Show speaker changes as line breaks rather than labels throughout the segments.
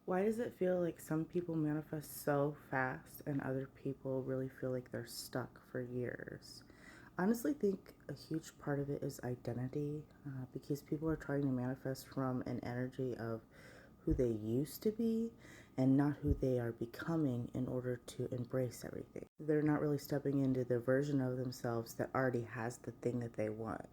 Why does it feel like some people manifest so fast and other people really feel like they're stuck for years? I honestly think a huge part of it is identity because people are trying to manifest from an energy of who they used to be and not who they are becoming in order to embrace everything. They're not really stepping into the version of themselves that already has the thing that they want.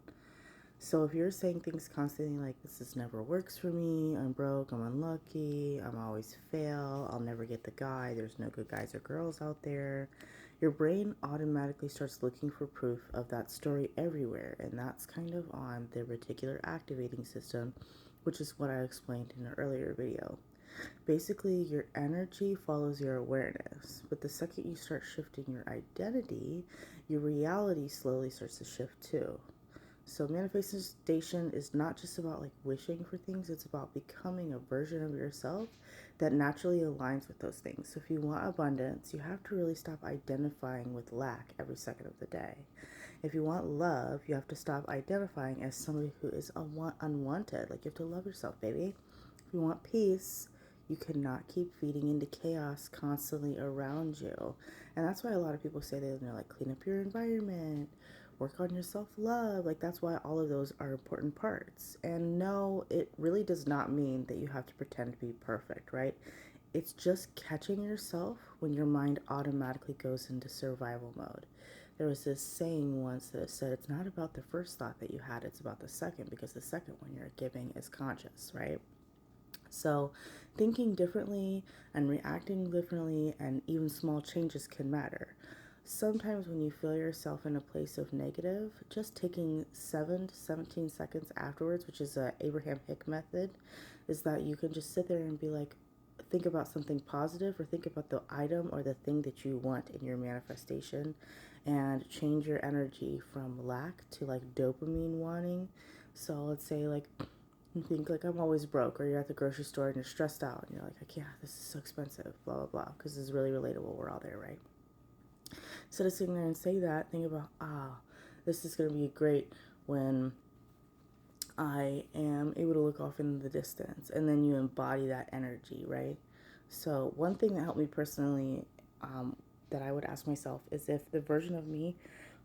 So if you're saying things constantly like this is never works for me, I'm broke, I'm unlucky, I'm always fail, I'll never get the guy, there's no good guys or girls out there, your brain automatically starts looking for proof of that story everywhere, and that's kind of on the reticular activating system, which is what I explained in an earlier video. Basically, your energy follows your awareness, but the second you start shifting your identity, your reality slowly starts to shift too. So manifestation is not just about like wishing for things, it's about becoming a version of yourself that naturally aligns with those things. So if you want abundance, you have to really stop identifying with lack every second of the day. If you want love, you have to stop identifying as somebody who is unwanted. Like you have to love yourself, baby. If you want peace, you cannot keep feeding into chaos constantly around you. And that's why a lot of people say they're like clean up your environment, work on your self-love. Like that's why all of those are important parts. And no, it really does not mean that you have to pretend to be perfect, right? It's just catching yourself when your mind automatically goes into survival mode. There was this saying once that said it's not about the first thought that you had, it's about the second, because the second one you're giving is conscious, right? So, thinking differently and reacting differently and even small changes can matter. Sometimes, when you feel yourself in a place of negative, just taking 7 to 17 seconds afterwards, which is a Abraham Hicks method, is that you can just sit there and be like, think about something positive or think about the item or the thing that you want in your manifestation and change your energy from lack to like dopamine wanting. So, let's say, like, you think like I'm always broke, or you're at the grocery store and you're stressed out and you're like, I can't, this is so expensive, blah blah blah, because it's really relatable. We're all there, right? Instead of sitting there and say that, think about, this is going to be great when I am able to look off in the distance, and then you embody that energy, right? So one thing that helped me personally, that I would ask myself is if the version of me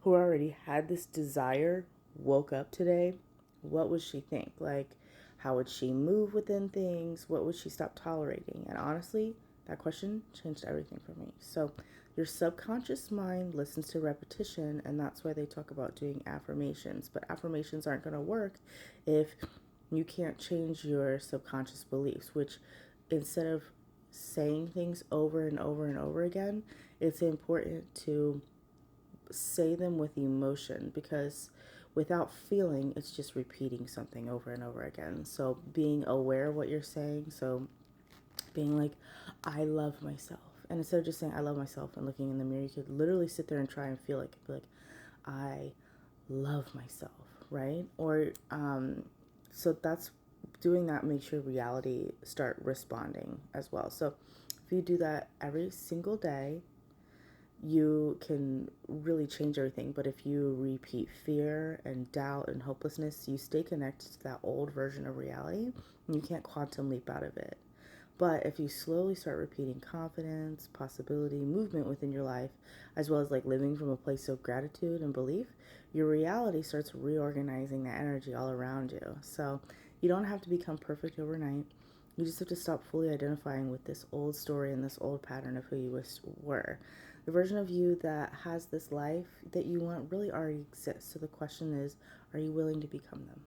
who already had this desire woke up today, what would she think? Like, how would she move within things? What would she stop tolerating? And honestly, that question changed everything for me. So, your subconscious mind listens to repetition, and that's why they talk about doing affirmations. But affirmations aren't going to work if you can't change your subconscious beliefs, which instead of saying things over and over and over again, it's important to say them with emotion, because without feeling, it's just repeating something over and over again. So being aware of what you're saying, so being like, I love myself. And instead of just saying I love myself and looking in the mirror, you could literally sit there and try and feel like, be like, I love myself, right? Or so that's doing that makes your reality start responding as well. So if you do that every single day, you can really change everything. But if you repeat fear and doubt and hopelessness, you stay connected to that old version of reality and you can't quantum leap out of it. But if you slowly start repeating confidence, possibility, movement within your life, as well as like living from a place of gratitude and belief, your reality starts reorganizing that energy all around you. So you don't have to become perfect overnight. You just have to stop fully identifying with this old story and this old pattern of who you wish were. The version of you that has this life that you want really already exists. So the question is, are you willing to become them?